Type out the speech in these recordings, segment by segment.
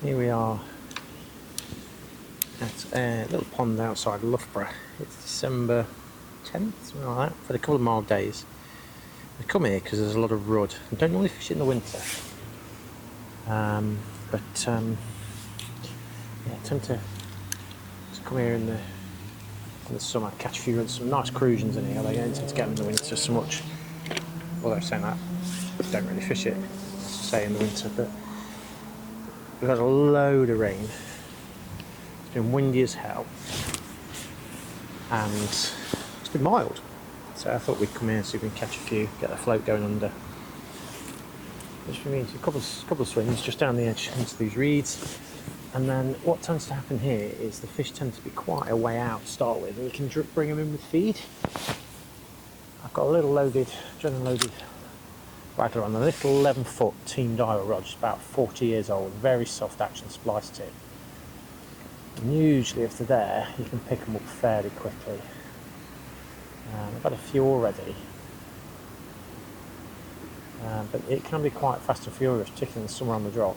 Here we are at a little pond outside Loughborough. It's December 10th, something like that, for a couple of mild days. I come here because there's a lot of rudd. I don't normally fish in the winter, yeah, I tend to come here in the summer, catch a few rudd. Some nice crusions in here. They don't tend to get them in the winter so much. Although saying that, I don't really fish it, say, in the winter. But we've had a load of rain. It's been windy as hell, and it's been mild. So I thought we'd come here and see if we can catch a few, get the float going under. Which means a couple of swings just down the edge into these reeds. And then what tends to happen here is the fish tend to be quite a way out to start with, and you can bring them in with feed. I've got a little loaded, adrenaline loaded waggler on a little 11-foot team diver rod, just about 40 years old, very soft action splice tip. And usually if they're there, you can pick them up fairly quickly. I've had a few already, but it can be quite fast and furious, particularly in the summer on the drop.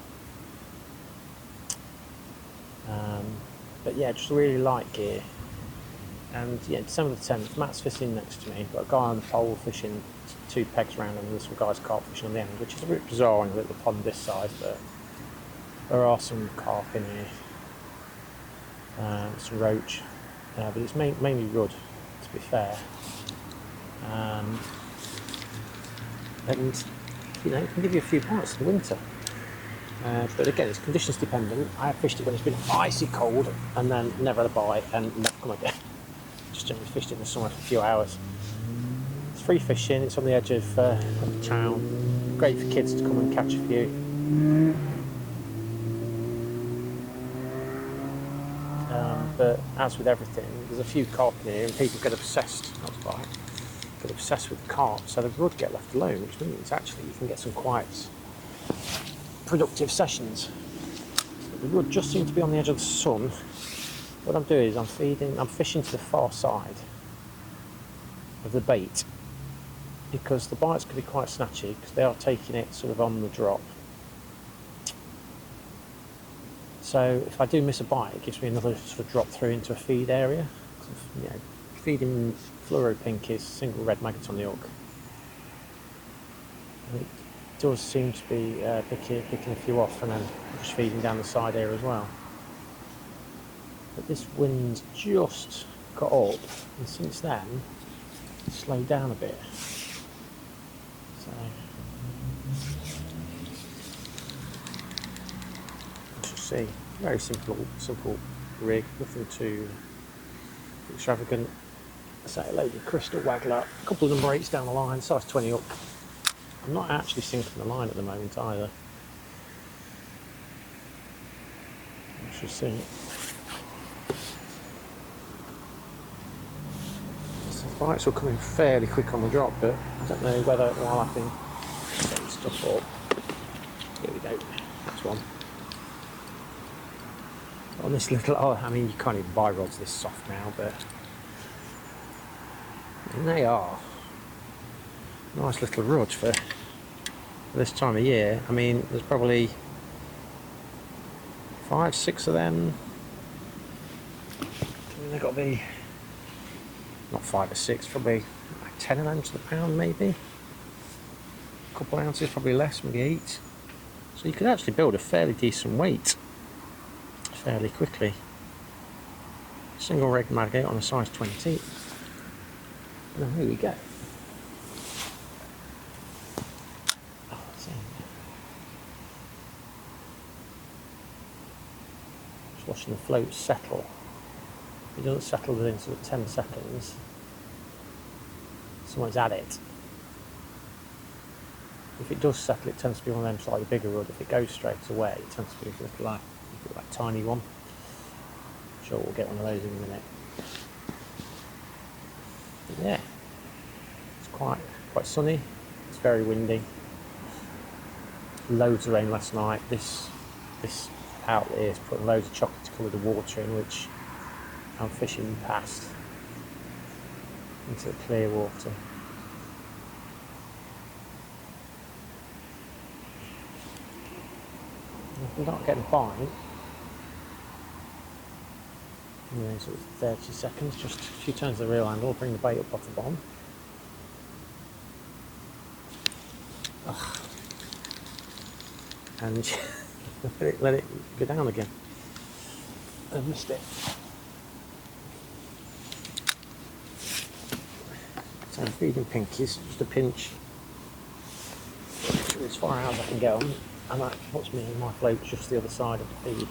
But yeah, just really light gear. And yeah, December the 10th, Matt's fishing next to me. Got a guy on the pole fishing 2 pegs around, and there's some guys carp fishing on the end, which is a bit bizarre in a little pond this size, but there are some carp in here, some roach, but it's mainly rudd, to be fair. And you know, it can give you a few bites in the winter. But again, it's conditions dependent. I have fished it when it's been icy cold and then never had a bite and never come again. Just generally fished it in the summer for a few hours. It's free fishing, it's on the edge of the town. Great for kids to come and catch a few. But as with everything, there's a few carp in here and people get obsessed, get obsessed with carp, so the rudd get left alone, which means actually you can get some quite productive sessions. But the rudd just seems to be on the edge of the sun. What I'm doing is I'm fishing to the far side of the bait, because the bites can be quite snatchy because they are taking it sort of on the drop. So if I do miss a bite, it gives me another sort of drop through into a feed area. You know, feeding fluoro pink is single red maggot on the hook. And it does seem to be picking a few off and then just feeding down the side here as well. But this wind's just got up, and since then it's slowed down a bit. So we shall see. Very simple rig, nothing too extravagant. Say a loaded crystal waggler, a couple of number 8s down the line, size 20 hook. I'm not actually sinking the line at the moment either. We shall see. So the bites will come in fairly quick on the drop, but I don't know whether while I've been setting stuff up. Here we go, that's one. On this little, I mean, you can't even buy rods this soft now, but they are nice little rudd for this time of year. I mean, there's probably 5, 6 of them. I mean, they've got to be not 5 or 6, probably like 10 of them to the pound, maybe. A couple ounces, probably less, maybe 8. So you could actually build a fairly decent weight fairly quickly. Single red maggot on a size 20. And here we go. Just watching the float settle. If it doesn't settle within sort of 10 seconds, someone's at it. If it does settle, it tends to be one of them slightly bigger rudd. If it goes straight away, it tends to be a little like tiny one. I'm sure we'll get one of those in a minute. But yeah, it's quite sunny. It's very windy. Loads of rain last night. This outlet is putting loads of chocolate coloured water in, which I'm fishing past into the clear water. I'm not getting a bite. Anyway, so it's 30 seconds, just a few turns of the reel handle, bring the bait up off the bottom. Ugh. And let it go down again. I missed it. So I'm feeding pinkies, just a pinch. As far out as I can go, and that puts me in my float just the other side of the feed.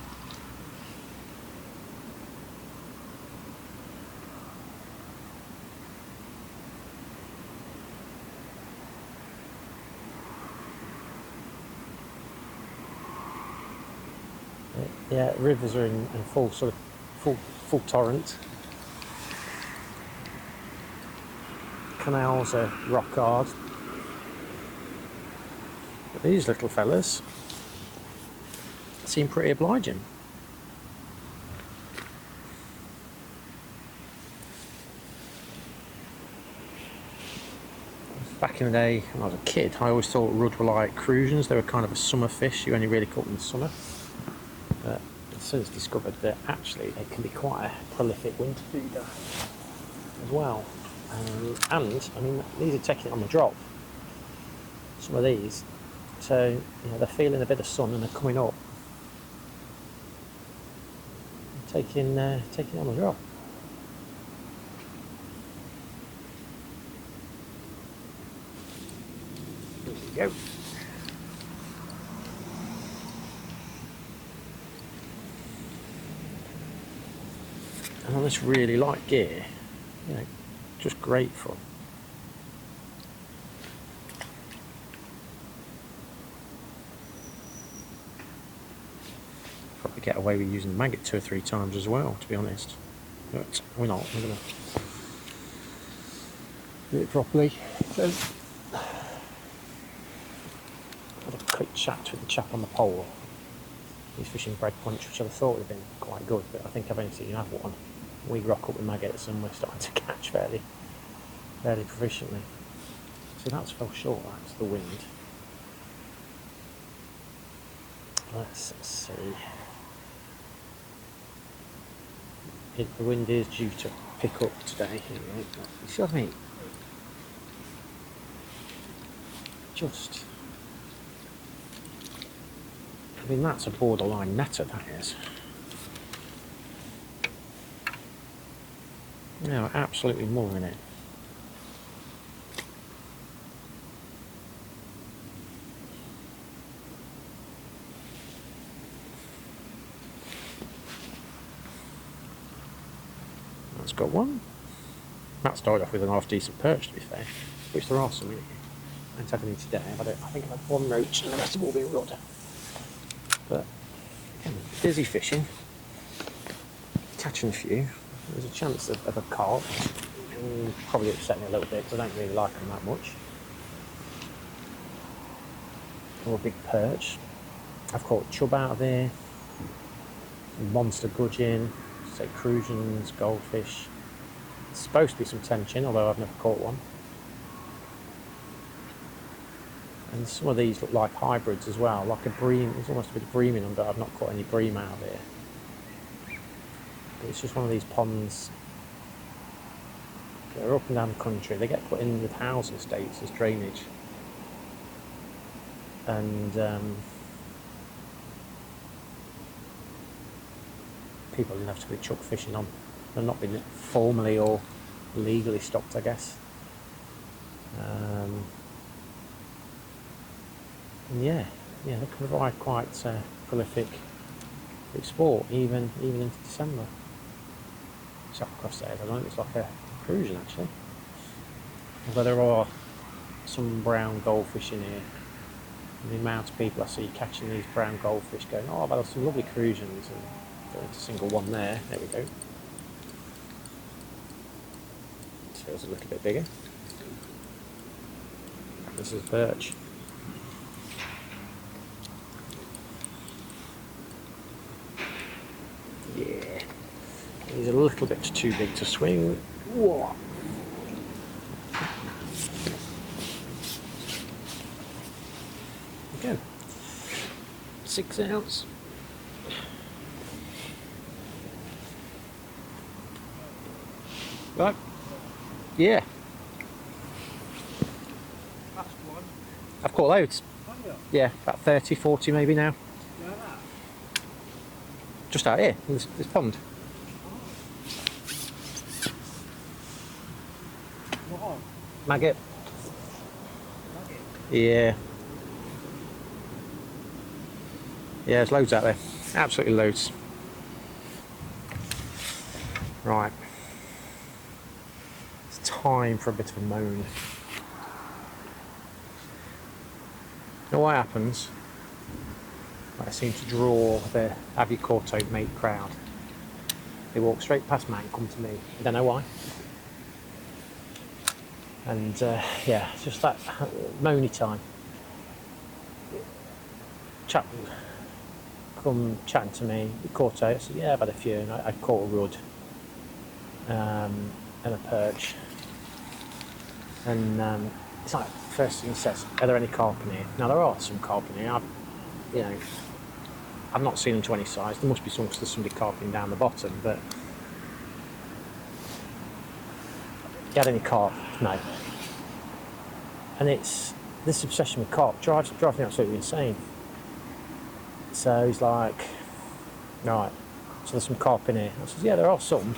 Yeah, rivers are in full sort of full torrent. Canals are rock hard. But these little fellas seem pretty obliging. Back in the day, when I was a kid, I always thought rudd were like crusions. They were kind of a summer fish. You only really caught them in the summer. But as soon as discovered that actually they can be quite a prolific winter feeder as well. And I mean, these are taking it on the drop. Some of these, so you know, they're feeling a bit of sun and they're coming up, taking it on the drop. There we go. And on this really light gear, you know, just great fun. Probably get away with using the maggot 2 or 3 times as well, to be honest. But we're not. We're going to do it properly. So, had a quick chat with the chap on the pole. He's fishing bread punch, which I thought would have been quite good, but I think I've only seen him have one. We rock up with maggots and we're starting to catch fairly proficiently. So that's fell short, that's the wind. Let's see. The wind is due to pick up today. You see what I mean? I mean, that's a borderline netter, that is. No, absolutely mooring it. That's got one. That started off with an half decent perch, to be fair, which there are some in here. I haven't had any today, but I think I've had one roach and the rest have all been rod. But again, busy fishing, catching a few. There's a chance of a carp, probably upset me a little bit because I don't really like them that much. Or a big perch. I've caught chub out of there, monster gudgeon, say crusions, goldfish. It's supposed to be some tension, although I've never caught one. And some of these look like hybrids as well, like a bream. There's almost a bit of bream in them, but I've not caught any bream out of here. It's just one of these ponds. They're up and down the country. They get put in with housing estates as drainage. And people inevitably chuck fishing on. They've not been formally or legally stopped, I guess. And yeah, they can provide quite prolific sport even into December. It's up across there, I don't know, it's like a crusion actually. Although there are some brown goldfish in here. And the amount of people I see catching these brown goldfish going, oh, I've had some lovely crusions, and going to single one there. There we go. This feels a little bit bigger. This is perch. Yeah, he's a little bit too big to swing. Whoa. Again, 6 ounce. Right. Yeah. That's one. I've caught loads. Have you? Yeah, about 30, 40 maybe now. Yeah, that. Just out here, in this pond. What on? Maggot. Nugget. Yeah. Yeah, there's loads out there. Absolutely loads. Right. It's time for a bit of a moan. Now what happens? I seem to draw the have you caught out mate crowd. They walk straight past me and come to me. I don't know why. And yeah, it's just that moany time. Chap come chatting to me, you caught out? I said, yeah, I've had a few, and I caught a rudd and a perch. And it's like, first thing he says, are there any carp in here? Now, there are some carp in here. I've not seen them to any size. There must be some because there's somebody carping down the bottom, but you had any carp? No. And it's this obsession with carp drives me absolutely insane. So he's like, right, so there's some carp in here. I said, yeah, there are some.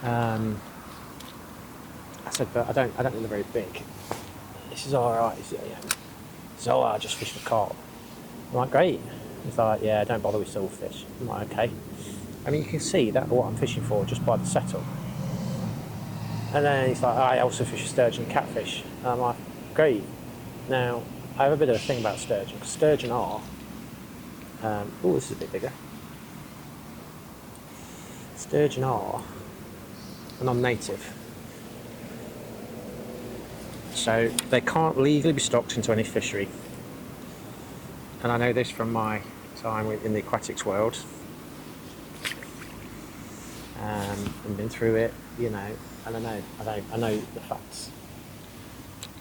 I said, but I don't think they're very big. He says, all right. He says, oh, I just fish for carp. I'm like, great. He's like, yeah, don't bother with silverfish. I'm like, okay. I mean, you can see that what I'm fishing for just by the setup. And then he's like, I also fish for sturgeon and catfish. And I'm like, great. Now, I have a bit of a thing about sturgeon, because sturgeon are, oh, this is a bit bigger. Sturgeon are a non-native. So they can't legally be stocked into any fishery. And I know this from my time in the aquatics world. And been through it, you know, and I know the facts.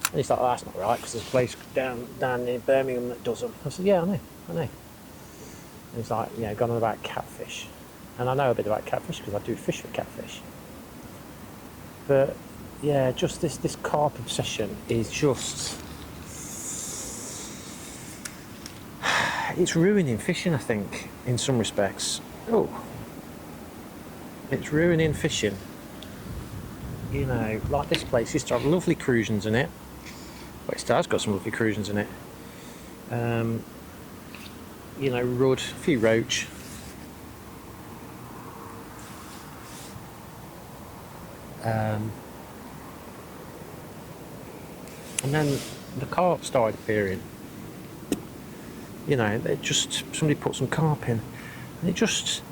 And he's like, oh, that's not right, because there's a place down near Birmingham that does them. I said, yeah, I know. And he's like, yeah, gone on about catfish. And I know a bit about catfish because I do fish for catfish. But yeah, just this carp obsession is just, it's ruining fishing, I think, in some respects. Oh, it's ruining fishing. You know, like this place used to have lovely crusions in it. Well, it still has got some lovely crusions in it. You know, rudd, a few roach. And then the carp started appearing. You know, somebody put some carp in, and it just,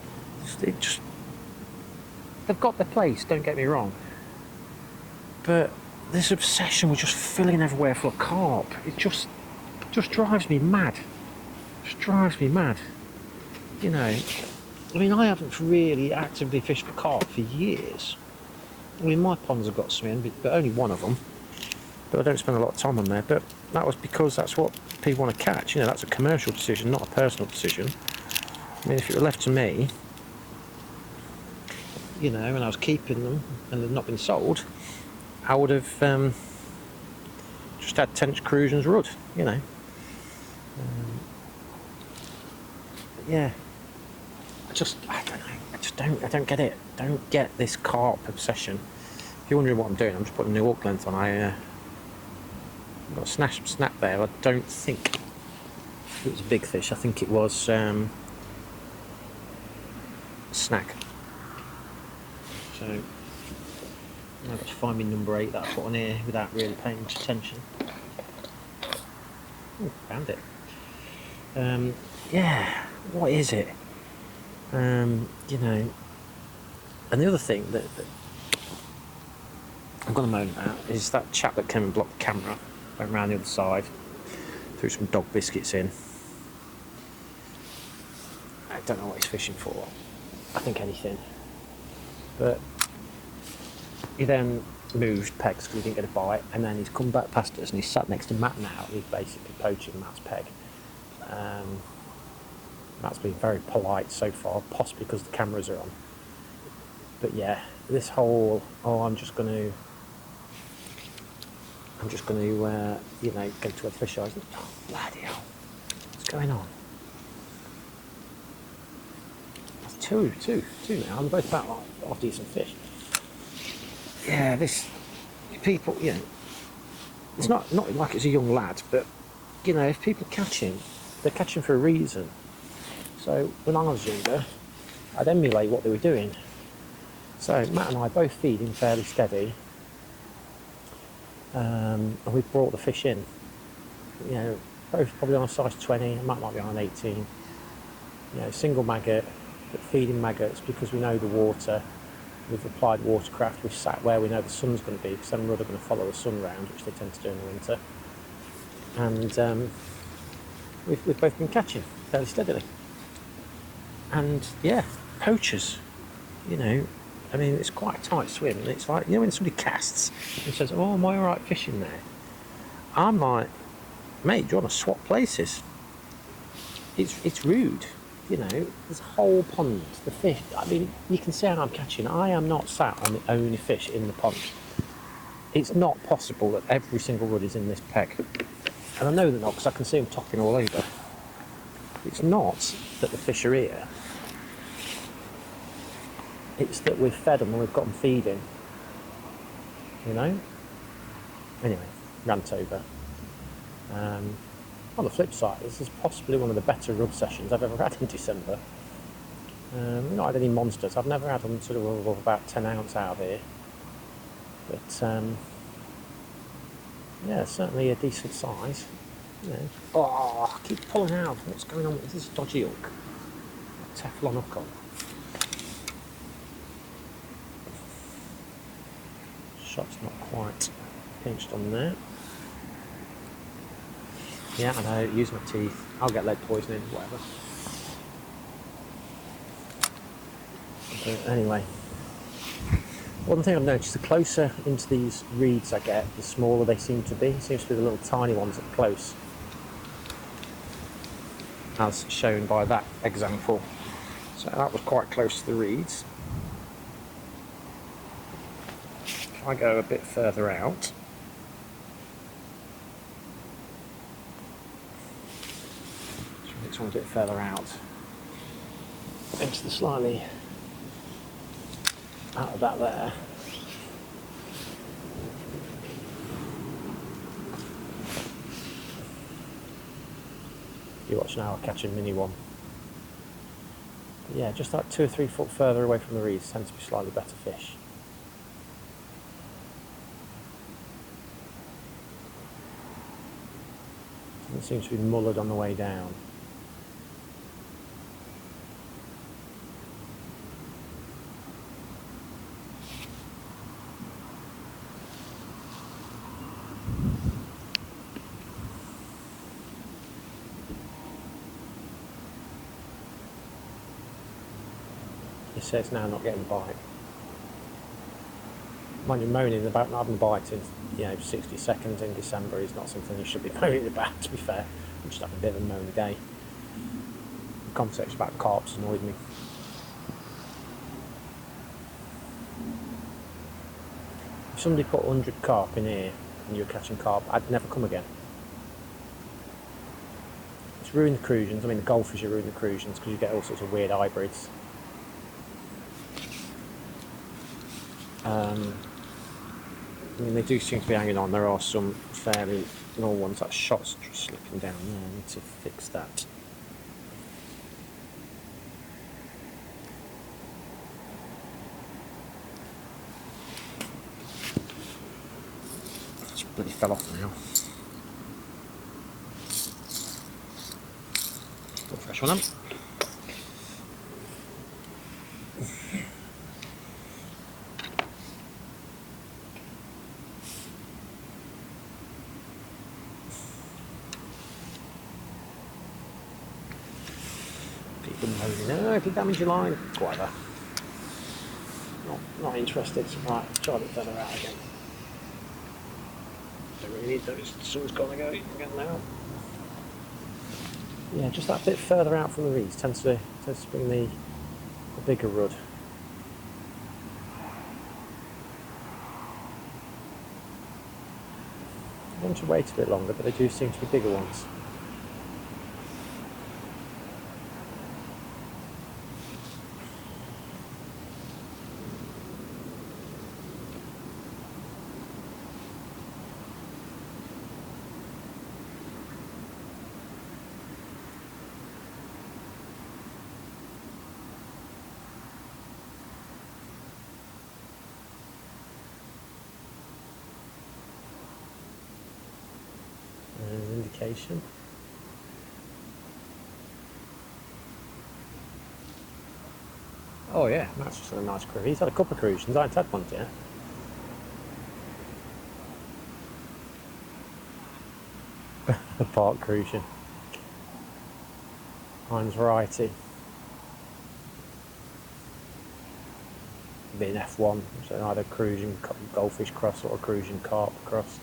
they've got their place, don't get me wrong. But this obsession with just filling everywhere full of carp, it just drives me mad. Just drives me mad. You know, I mean, I haven't really actively fished for carp for years. I mean, my ponds have got some in, but only one of them. But I don't spend a lot of time on there. But that was because that's what people want to catch. You know, that's a commercial decision, not a personal decision. I mean, if it were left to me, you know, and I was keeping them and they'd not been sold, I would have just had tench crusions rudd, you know. Yeah, I don't get it. Don't get this carp obsession. If you're wondering what I'm doing, I'm just putting a new hook length on. I've got a snap there. I don't think it was a big fish. I think it was snack. So I've got to find me number 8 that I put on here without really paying much attention. Ooh, found it. Yeah, what is it? You know, and the other thing that I'm going to moan about is that chap that came and blocked the camera, went around the other side, threw some dog biscuits in. I don't know what he's fishing for. I think anything. But he then moved pegs because he didn't get a bite, and then he's come back past us and he's sat next to Matt now. He's basically poaching Matt's peg. Matt's been very polite so far, possibly because the cameras are on. But yeah, this whole, oh, I'm just going to, you know, go to a fish eye. Oh, bloody hell. What's going on? That's two now. I'm both about like half decent fish. Yeah, this, people, you know, it's not like it's a young lad, but, you know, if people catch him, they're catching for a reason. So when I was younger, I'd emulate what they were doing. So Matt and I both feed him fairly steady, and we brought the fish in. You know, both probably on a size 20, Matt might be on an 18. You know, single maggot, but feeding maggots because we know the water. We've applied watercraft, we've sat where we know the sun's going to be, because then we're going to follow the sun round, which they tend to do in the winter. And we've both been catching fairly steadily. And yeah, poachers, you know, I mean, it's quite a tight swim, and it's like, you know, when somebody casts and says, oh, am I alright fishing there? I'm like, mate, do you want to swap places? It's rude, you know, there's a whole pond, the fish, I mean, you can see how I'm catching. I am not sat on the only fish in the pond. It's not possible that every single ruddy's in this peg. And I know they're not, because I can see them topping all over. It's not that the fish are here. It's that we've fed them and we've got them feeding. You know? Anyway, rant over. On the flip side, this is possibly one of the better rub sessions I've ever had in December. We've not had any monsters. I've never had them sort of about 10 ounce out of here. But yeah, certainly a decent size. You know. Oh, I keep pulling out. What's going on? Is this a dodgy hook? A Teflon hook on. Shot's not quite pinched on there. Yeah, I know, use my teeth. I'll get lead poisoning, whatever. But anyway, one thing I've noticed, the closer into these reeds I get, the smaller they seem to be. It seems to be the little tiny ones up close, as shown by that example. So that was quite close to the reeds. If I go a bit further out, this one a bit further out into the slightly out of that there. You watch now, I'll catch a mini one. But yeah, just like 2 or 3 foot further away from the reeds tend to be slightly better fish. It seems to be mullered on the way down. He says now not getting a bite. Mind you, moaning about not having a bite in, you know, 60 seconds in December is not something you should be moaning about, to be fair. I'm just having a bit of a moan day. The conversation about carps annoyed me. If somebody put 100 carp in here and you were catching carp, I'd never come again. It's ruined the crusions. I mean, the goldfish are ruined the crusions because you get all sorts of weird hybrids. I mean, they do seem to be hanging on. There are some fairly small ones. That shot's slipping down there. I need to fix that. It's bloody fell off now. Put a fresh one on. No, if you damage your line, whatever. Not interested. Right, try it further out again. Don't really need those. The sun's gonna go again now. Yeah, just that bit further out from the reeds tends to bring the bigger rud. I want to wait a bit longer, but they do seem to be bigger ones. There's an indication. Oh yeah, that's just a nice cruise. He's had a couple of cruises. I haven't had one yet. The park cruising. Heinz variety. Being F1, so either cruising goldfish cross or a cruising carp cross.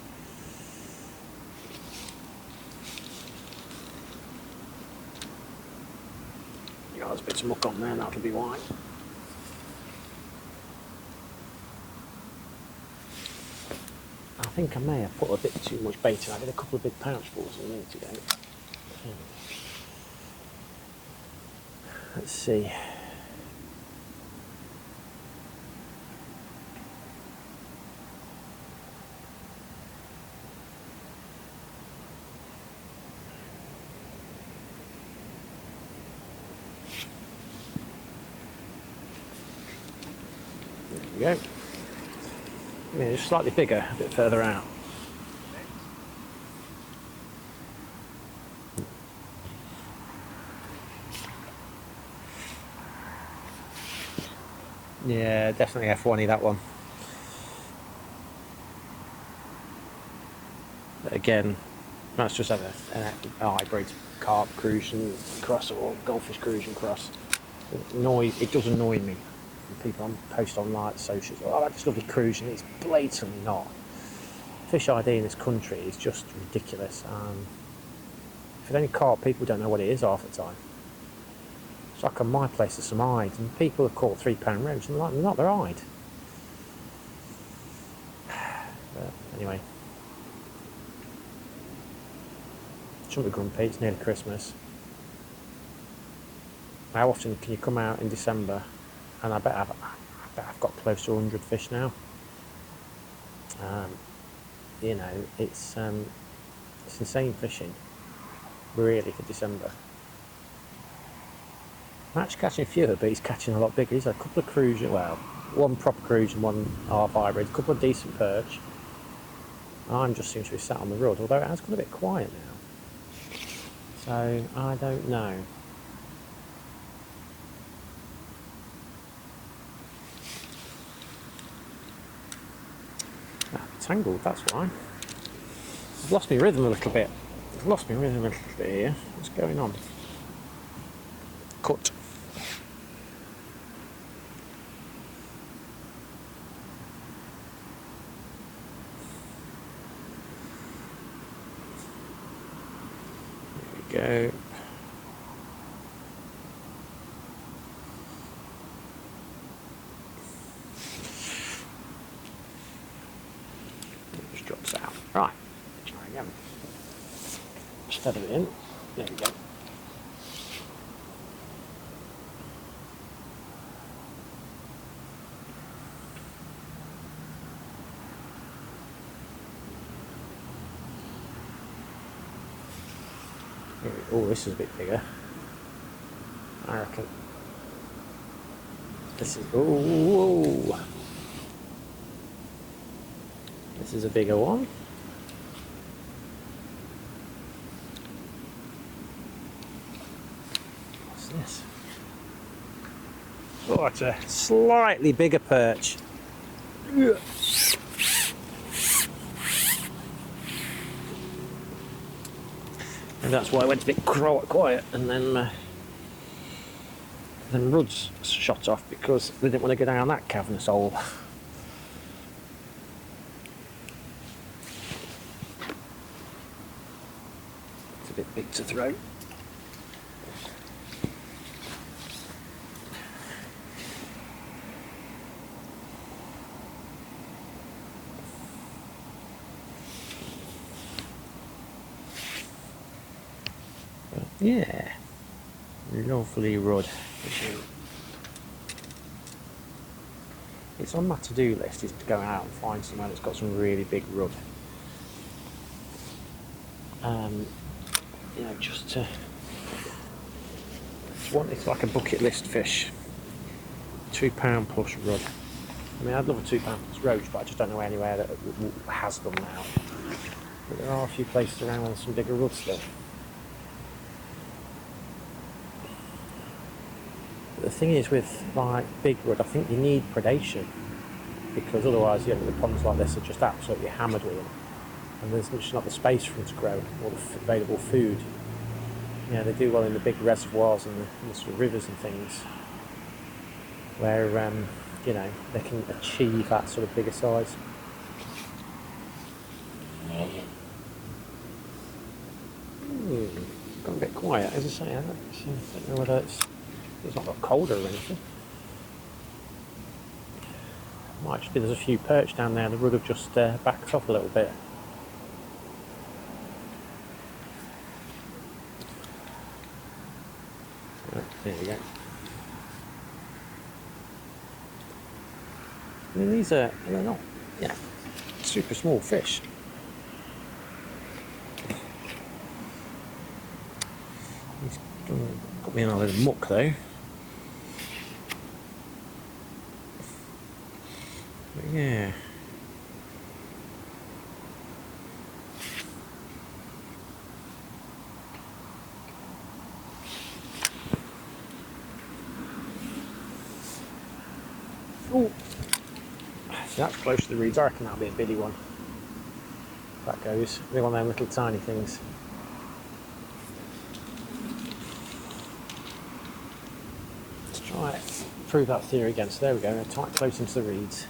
Yeah, there's bits of muck on there, and that'll be why. I think I may have put a bit too much bait in. I did a couple of big pouchfuls a minute ago. Let's see. There we go. Yeah, it's slightly bigger, a bit further out. Yeah, definitely F1-y that one. But again, that's just have a hybrid carp cruising cross or goldfish cruising cross. It does annoy me when people post on like socials, oh, that's lovely cruising. It's blatantly not. Fish ID in this country is just ridiculous. If it's only carp, people don't know what it is half the time. It's like on my place there's some hides, and people have caught £3 ribs, and they're not, they're hide. But anyway, shouldn't be grumpy, it's nearly Christmas. How often can you come out in December? And I bet I've got close to 100 fish now. You know, it's insane fishing, really, for December. I'm actually catching a few, but he's catching a lot bigger. He's had a couple of cruising, well, one proper cruise and one half hybrid, a couple of decent perch. I'm just seem to be sat on the rod, although it has got a bit quiet now. So, I don't know. Tangled, that's why. I've lost my rhythm a little bit. Here. What's going on? Cut. There we go. Drops out. Right, try again. Just feather it in. There we go. Oh, this is a bit bigger. I reckon. This is. Oh. This is a bigger one. What's this? Oh, it's a slightly bigger perch. And that's why I went a bit quiet, and then Rud's shot off because they didn't want to go down that cavernous hole. It's a bit big to throw. Yeah, lovely rud fishing. It's on my to-do list is to go out and find somewhere that's got some really big rud. You know, just to. It's like a bucket list fish. £2 plus rud. I mean, I'd love a £2 plus roach, but I just don't know anywhere that has them now. But there are a few places around with some bigger rud still. But the thing is with like big rud, I think you need predation, because otherwise, the ponds like this are just absolutely hammered with them, and there's just not the space for them to grow or the available food. Yeah, they do well in the big reservoirs and the sort of rivers and things, where you know, they can achieve that sort of bigger size. Got a bit quiet, as I say. I don't know whether it's not got colder or anything. Might just be there's a few perch down there. The rud have just backed off a little bit. There we go. I mean, they're not, super small fish. He's got me in a little muck though. But yeah. Oh, so that's close to the reeds. I reckon that'll be a biddy one. That goes. They're one of them little tiny things. Let's try it. Prove that theory again. So there we go. Tight close into the reeds.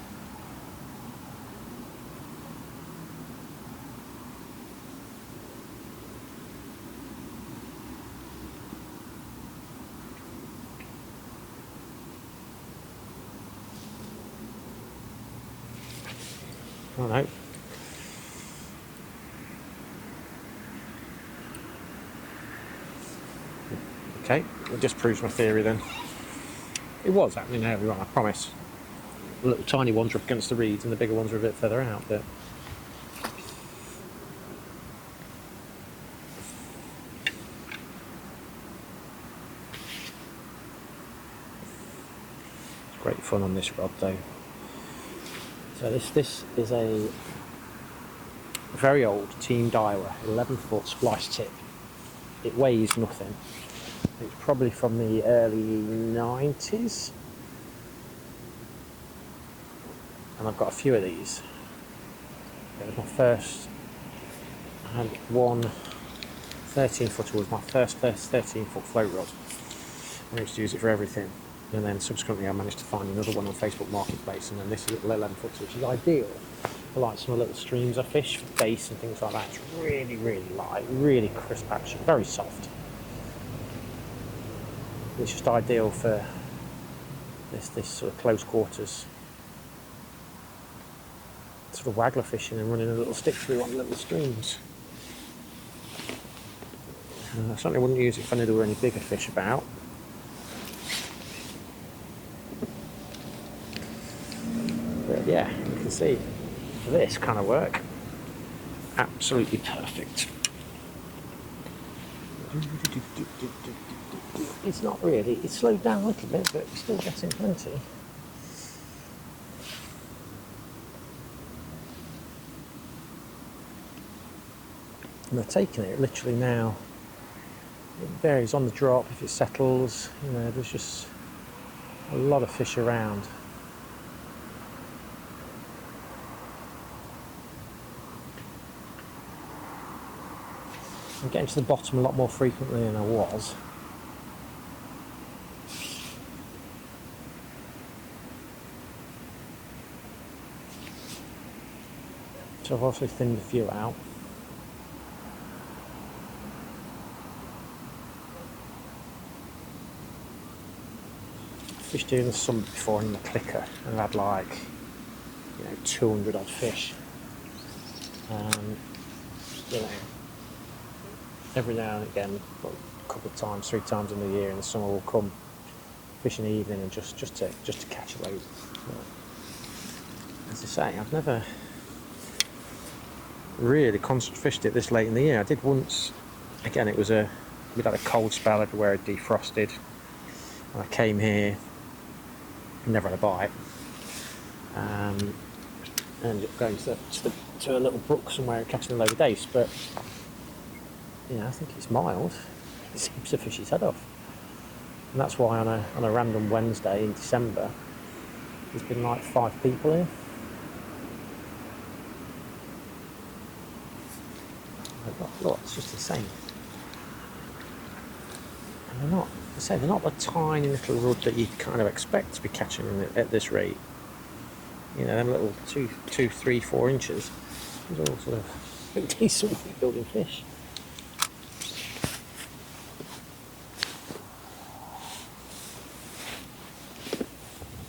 Oh no. Okay, it just proves my theory then. It was happening earlier on, I promise. The little tiny ones are up against the reeds and the bigger ones are a bit further out, but it's great fun on this rod though. So this is a very old Team Daiwa 11-foot splice tip. It weighs nothing. It's probably from the early 90s. And I've got a few of these. It was my first. I had one 13-footer was my first 13-foot float rod. I used to use it for everything. And then subsequently I managed to find another one on Facebook Marketplace, and then this is a little 11-footer, which is ideal for like some little streams I fish for bass and things like that. It's really, really light, really crisp action, very soft. It's just ideal for this sort of close quarters sort of waggler fishing and running a little stick through on little streams. I certainly wouldn't use it if I knew there were any bigger fish about. But yeah, you can see for this kind of work, absolutely perfect. It's not really, it's slowed down a little bit, but it's still getting plenty. And they're taking it literally now. It varies on the drop if it settles, you know, there's just a lot of fish around. I'm getting to the bottom a lot more frequently than I was. So I've also thinned a few out. Fished doing the summit before in the clicker and I've had like, you know, 200 odd fish. You know, every now and again, well, couple of times, 3 times in the year in the summer, we'll come fish in the evening and just to catch a load. As I say, I've never really fished it this late in the year. I did once. Again, we'd had a cold spell everywhere, it defrosted, and I came here, never had a bite. Ended up going to a little brook somewhere and catching a load of dace, but I think it's mild. It seems to fish his head off, and that's why on a random Wednesday in December, there's been like 5 people here. Look, it's just insane. And they're not the tiny little rudd that you kind of expect to be catching at this rate. Them little 2, 3, 4 inches. These are all sort of decent weight building fish.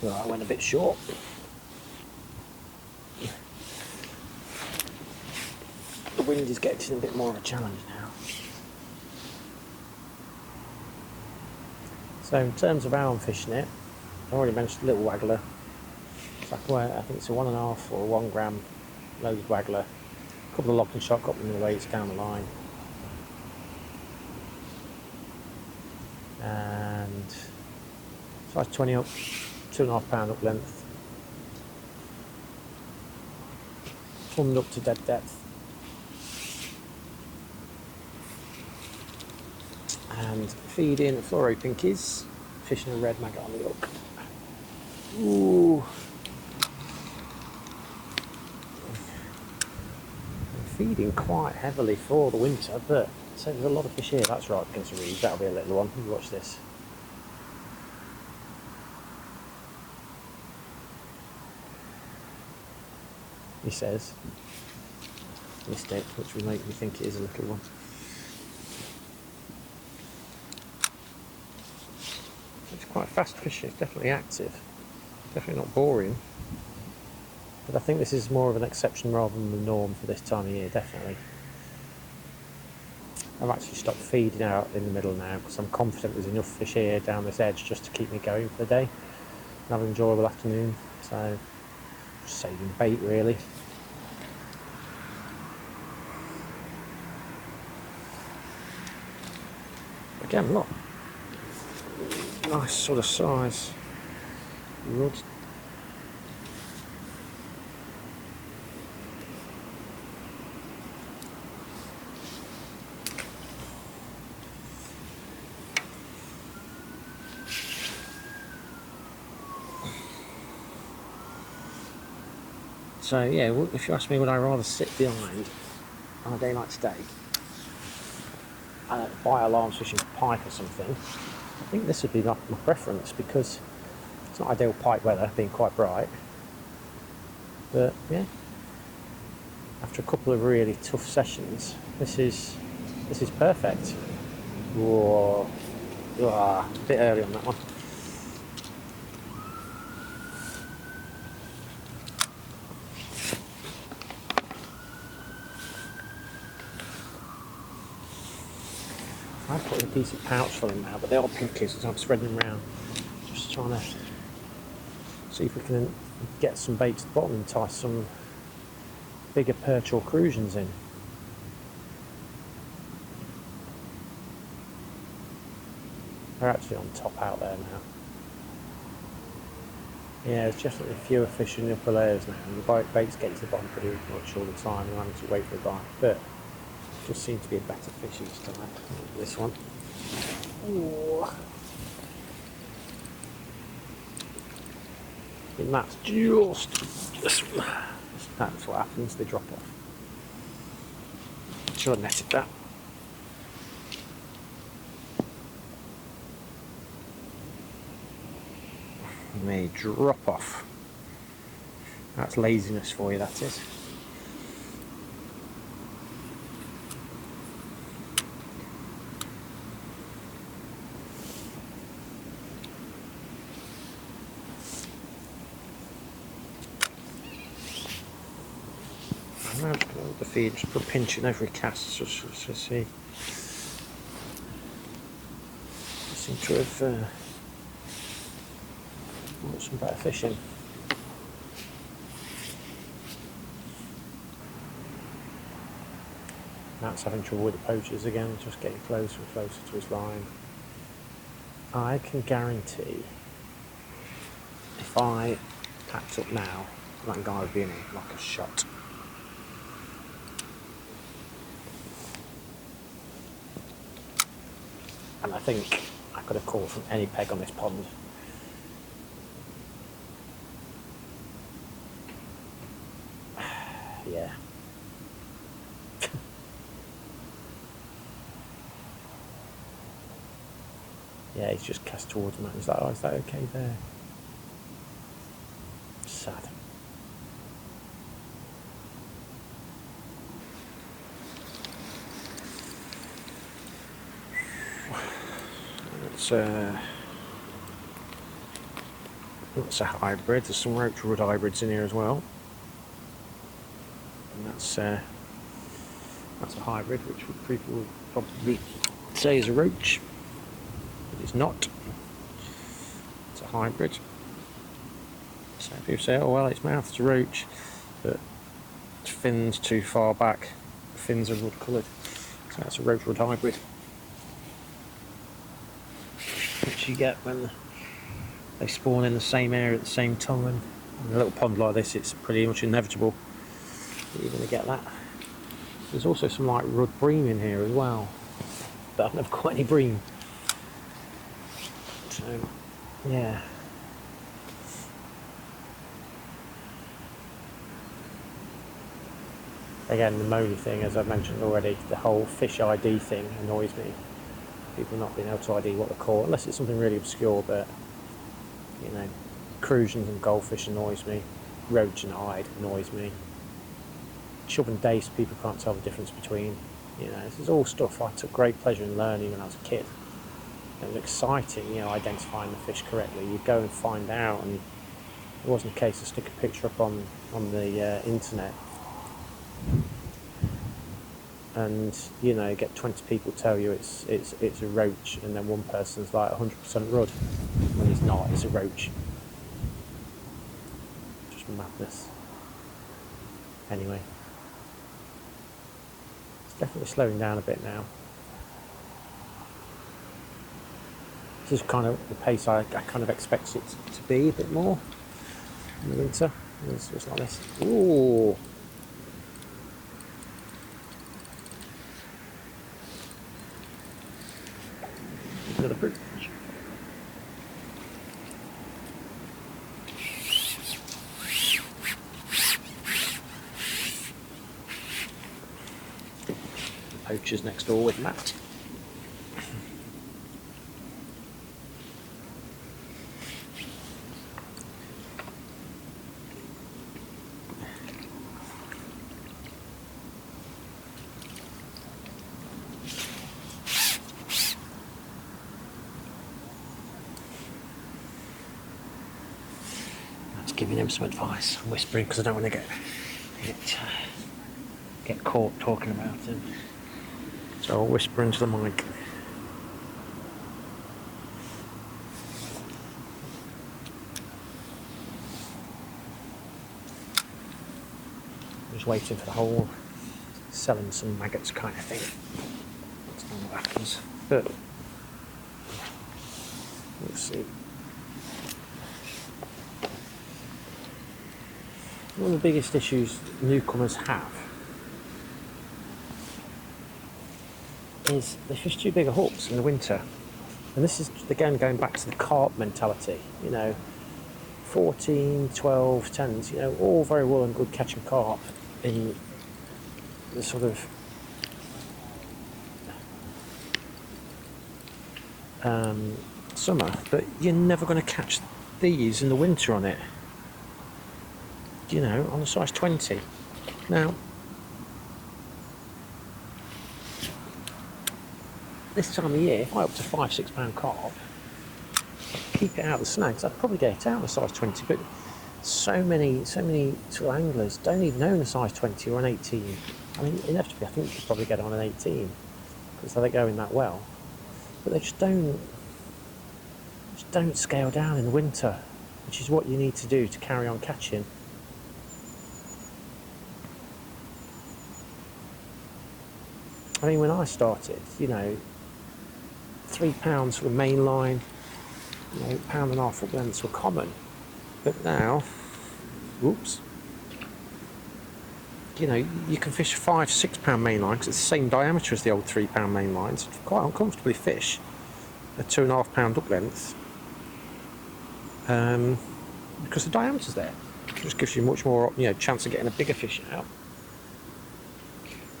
Well, I went a bit short. The wind is getting a bit more of a challenge now. So in terms of how I'm fishing it, I already mentioned a little waggler. I think it's a 1.5 or 1 gram loaded waggler. A couple of lock and shot, got them in the weights down the line. And size 20 up, 2.5 pound up length. Plumbed up to dead depth. And feeding fluoro pinkies, fishing a red maggot on the hook. Ooh. Feeding quite heavily for the winter, but so there's a lot of fish here. That's right, Prince of Reeds. That'll be a little one. You watch this. He says, missed it, which will make me think it is a little one. It's quite fast fishing. It's definitely active. Definitely not boring. But I think this is more of an exception rather than the norm for this time of year, definitely. I've actually stopped feeding out in the middle now because I'm confident there's enough fish here down this edge just to keep me going for the day and have an enjoyable afternoon. So, just saving bait really. Again, look. Nice sort of size rod. So yeah, if you ask me, would I rather sit behind on a day like today and buy alarms fishing for pike or something? I think this would be my preference because it's not ideal pike weather, being quite bright. But yeah, after a couple of really tough sessions, this is perfect. Whoa, a bit early on that one. I've put in a decent pouch for them now, but they're all pinkies, so I'm spreading them around. Just trying to see if we can get some bait to the bottom and entice some bigger perch or crucians in. They're actually on top out there now. Yeah, there's definitely fewer fish in the upper layers now, and the bait's getting to the bottom pretty much all the time, and I'm having to wait for a bite. But just seems to be a better fish each time. This one. Ooh. And that's that's what happens, they drop off. Should have netted that. And they drop off. That's laziness for you, that is. The feed, just put pinching every cast just to see. seem to have got some better fishing. Matt's having trouble with the poachers again, just getting closer and closer to his line. I can guarantee if I packed up now, that guy would be in like a shot. And I think I could have caught from any peg on this pond. Yeah. Yeah, he's just cast towards me. He's like, oh, is that okay there? Sad. That's a hybrid. There's some roach wood hybrids in here as well. And that's a hybrid, which people would probably say is a roach, but it's not. It's a hybrid. So people say, oh well, its mouth's a roach, but its fins too far back. The fins are wood coloured, so that's a roach wood hybrid, which you get when they spawn in the same area at the same time. In a little pond like this, it's pretty much inevitable that you're going to get that. There's also some like Rud bream in here as well, but I've never caught any bream. So, yeah. Again, the moly thing, as I've mentioned already, the whole fish ID thing annoys me. People not being able to ID what they're caught, unless it's something really obscure, but, you know, crucians and goldfish annoys me. Roach and hide annoys me. Chub and dace, people can't tell the difference between. You know, this is all stuff I took great pleasure in learning when I was a kid. It was exciting, you know, identifying the fish correctly. You'd go and find out, and it wasn't a case of stick a picture up on the internet and, you know, get 20 people tell you it's a roach, and then one person's like 100% Rud when he's not. It's a roach. Just madness. Anyway, it's definitely slowing down a bit now. This is kind of the pace I kind of expect it to be a bit more in the winter. It's just like this. Ooh. Another brooch. The poacher's next door with Matt. Giving him some advice. I'm whispering because I don't want to get caught talking about him. So I'll whisper into the mic. Just waiting for the whole selling some maggots kind of thing. That's not what happens. But we'll see. One of the biggest issues newcomers have is they fish too big of hooks in the winter. And this is, again, going back to the carp mentality. You know, 14, 12, 10s, you know, all very well and good catching carp in the sort of summer, but you're never going to catch these in the winter on it. You know, on a size 20. Now, this time of year, if I up to £5-6 carp, keep it out of the snags, I'd probably get it out in a size 20, but so many sort of anglers don't even own a size 20 or an 18. I mean, inevitably, I think you could probably get on an 18, because they're going that well. But they just don't Just don't scale down in the winter, which is what you need to do to carry on catching. I mean, when I started, you know, £3 for the main line, you know, £1.50 hook lengths were common. But now, whoops, you know, you can fish £5-6 main line because it's the same diameter as the old £3 main lines. Quite uncomfortably fish a £2.5 hook length because the diameter's there. It just gives you much more, you know, chance of getting a bigger fish out.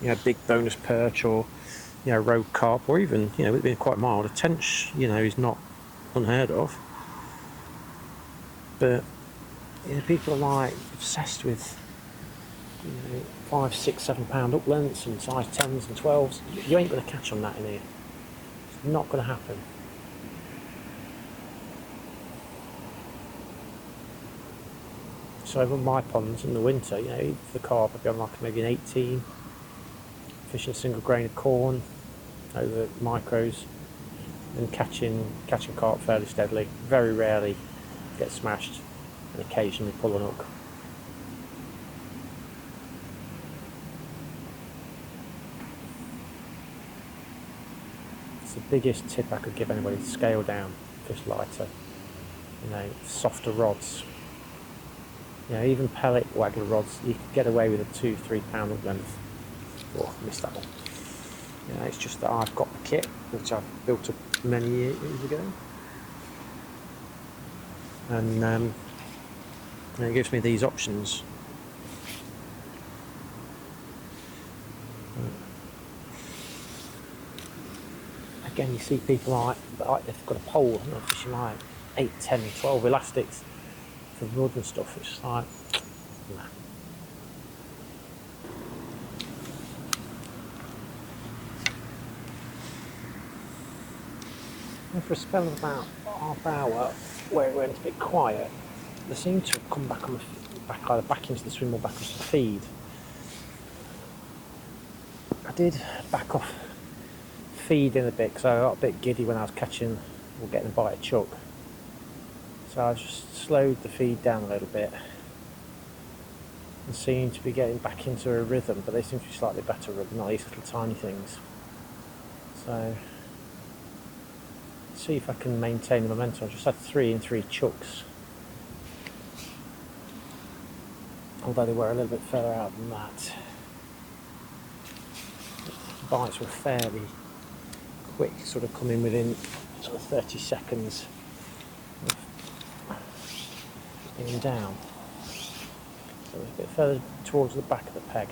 You know, big bonus perch or, you know, rogue carp, or even, you know, it being quite mild, a tench, you know, is not unheard of. But, you know, people are like obsessed with, you know, £5, £6, £7 hook lengths and size 10s and 12s. You ain't going to catch on that in here. It's not going to happen. So over my ponds in the winter, you know, for the carp I'd be on like maybe an 18, fishing a single grain of corn over micros and catching carp fairly steadily. Very rarely get smashed and occasionally pull an hook. It's the biggest tip I could give anybody: scale down, fish lighter, you know, softer rods. You know, even pellet waggler rods, you could get away with a £2-3 hook length. Oh, missed that one. You know, it's just that I've got the kit, which I've built up many years ago. And it gives me these options. Again, you see people like they've got a pole and they're fishing like 8, 10, 12 elastics for mud and stuff. It's just like, nah. And for a spell of about half hour where it went a bit quiet, they seem to have come back on either back into the swim or back onto the feed. I did back off feeding a bit because I got a bit giddy when I was catching or getting a bite of chuck. So I just slowed the feed down a little bit and seemed to be getting back into a rhythm, but they seem to be slightly better rhythm, not these little tiny things. So see if I can maintain the momentum. I just had 3 and 3 chucks, although they were a little bit further out than that. The bites were fairly quick, sort of coming within sort of 30 seconds of being down. So a bit further towards the back of the peg,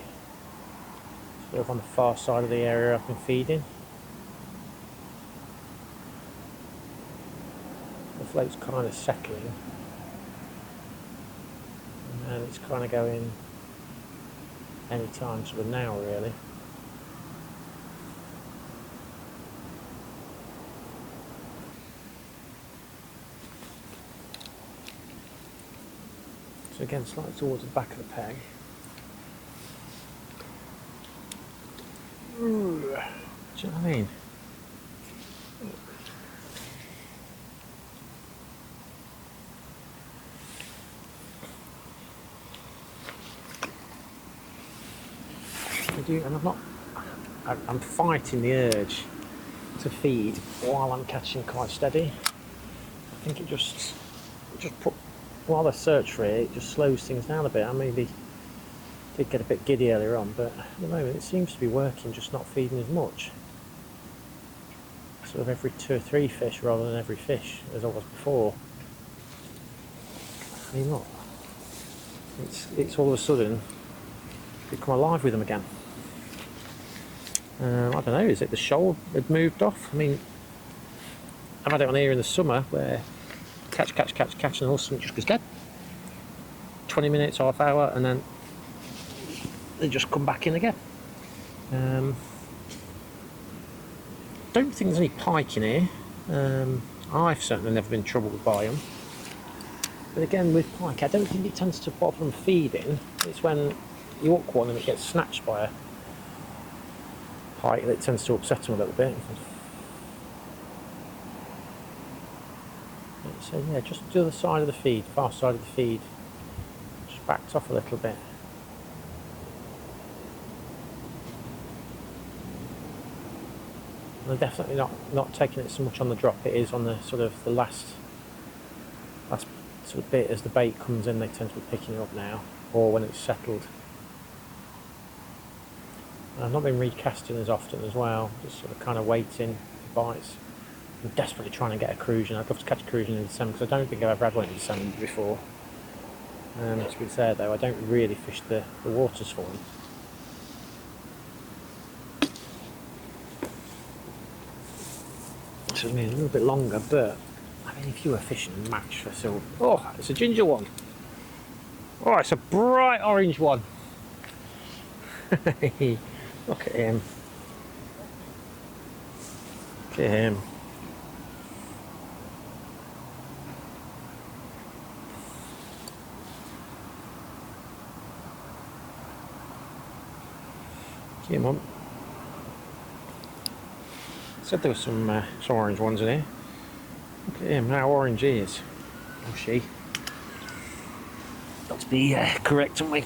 sort of on the far side of the area I've been feeding. The float's kind of settling, and it's kind of going any time sort of now really. So again, slightly towards the back of the peg. Ooh, do you know what I mean? And I'm fighting the urge to feed while I'm catching quite steady. I think it just put, while I search for it, it just slows things down a bit. I maybe did get a bit giddy earlier on, but at the moment it seems to be working, just not feeding as much. Sort of every 2 or 3 fish rather than every fish as I was before. I mean, look, it's all of a sudden become alive with them again. I don't know, is it the shoal had moved off? I mean, I've had it on here in the summer where catch, and all of a sudden it just goes dead. 20 minutes, half hour, and then they just come back in again. Don't think there's any pike in here. I've certainly never been troubled by them. But again, with pike, I don't think it tends to bother them feeding. It's when you hook one and it gets snatched by a pike that tends to upset them a little bit. So yeah, just to the side of the feed, far side of the feed, just backed off a little bit. And I'm definitely not taking it so much on the drop. It is on the sort of the last sort of bit as the bait comes in. They tend to be picking it up now, or when it's settled. And I've not been recasting as often as well. Just sort of kind of waiting for bites. I'm desperately trying to get a crucian. I'd love to catch a crucian in December because I don't think I've ever had one in December before. To be fair though, I don't really fish the waters for them. This is me a little bit longer, but I mean, if you were fishing a match for silver, oh, it's a ginger one. Oh, it's a bright orange one. Look at him. Look at him. Come on. Said there were some orange ones in here. Look at him, how orange he is. Or she. Got to be correct, haven't we?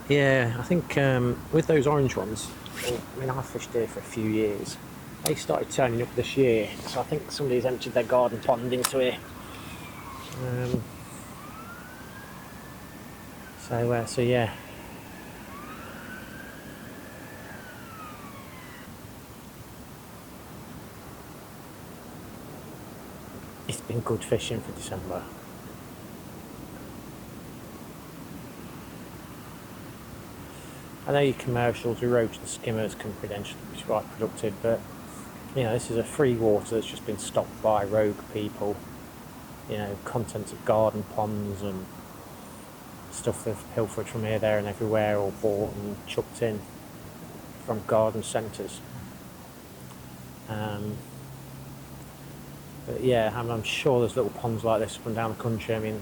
Yeah, I think with those orange ones, I mean, I've fished here for a few years. They started turning up this year, so I think somebody's emptied their garden pond into here. So yeah. It's been good fishing for December. I know your commercials, your roach and skimmers can potentially be quite productive, but you know, this is a free water that's just been stocked by rogue people. You know, contents of garden ponds and stuff they've pilfered from here, there and everywhere, or bought and chucked in from garden centres. But yeah, I'm sure there's little ponds like this up and down the country. I mean,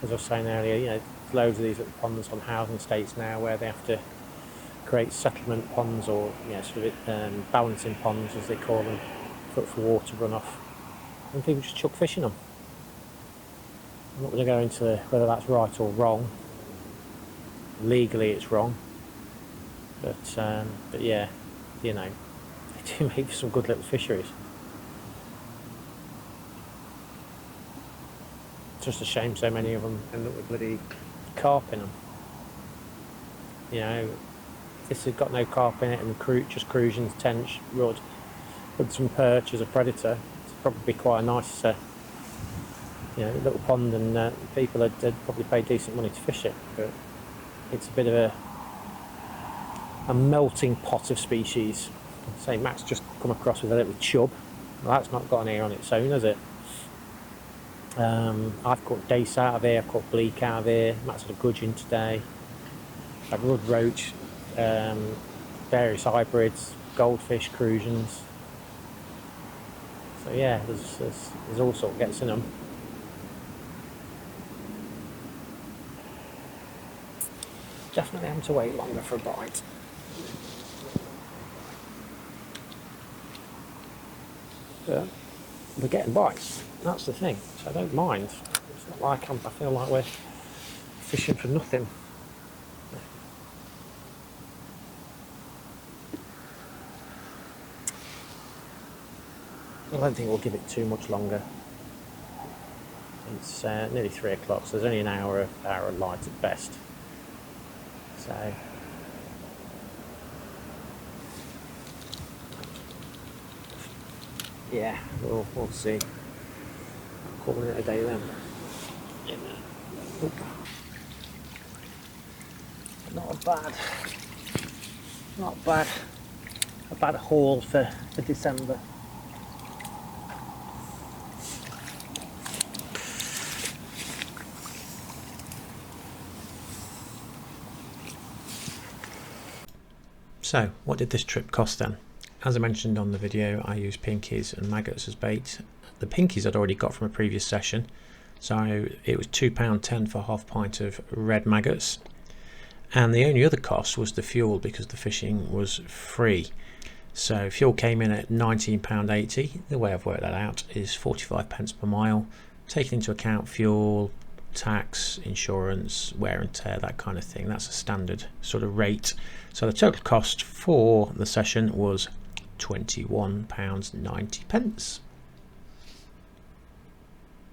as I was saying earlier, you know, there's loads of these little ponds on housing estates now where they have to create settlement ponds, or you know, sort of balancing ponds as they call them, for water runoff, and people just chuck fish in them. I'm not going to go into whether that's right or wrong. Legally it's wrong, but yeah, you know, they do make for some good little fisheries. It's just a shame so many of them end up with bloody carp in them. You know, if this has got no carp in it and just crucians, tench, rudd, with some perch as a predator, it's probably quite a nice you know, little pond, and people would probably pay decent money to fish it, but it's a bit of a melting pot of species. Say Matt's just come across with a little chub. Well, that's not got an ear on its own, has it? I've caught dace out of here, I've caught bleak out of here. Matt's had a gudgeon today. I've rudd roach, various hybrids, goldfish, crucians. So yeah, there's all sorts gets in them. Definitely having to wait longer for a bite. But we're getting bites, that's the thing, so I don't mind. It's not like I feel like we're fishing for nothing. I don't think we'll give it too much longer. It's nearly 3 o'clock, so there's only an hour of light at best. So yeah, we'll see. Calling it a day then. Oop. Not a bad haul for December. So, what did this trip cost then? As I mentioned on the video, I used pinkies and maggots as bait. The pinkies I'd already got from a previous session, so it was £2.10 for half pint of red maggots. and the only other cost was the fuel, because the fishing was free. So fuel came in at £19.80. The way I've worked that out is 45 pence per mile, taking into account fuel, tax, insurance, wear and tear, that kind of thing. That's a standard sort of rate. So the total cost for the session was £21.90.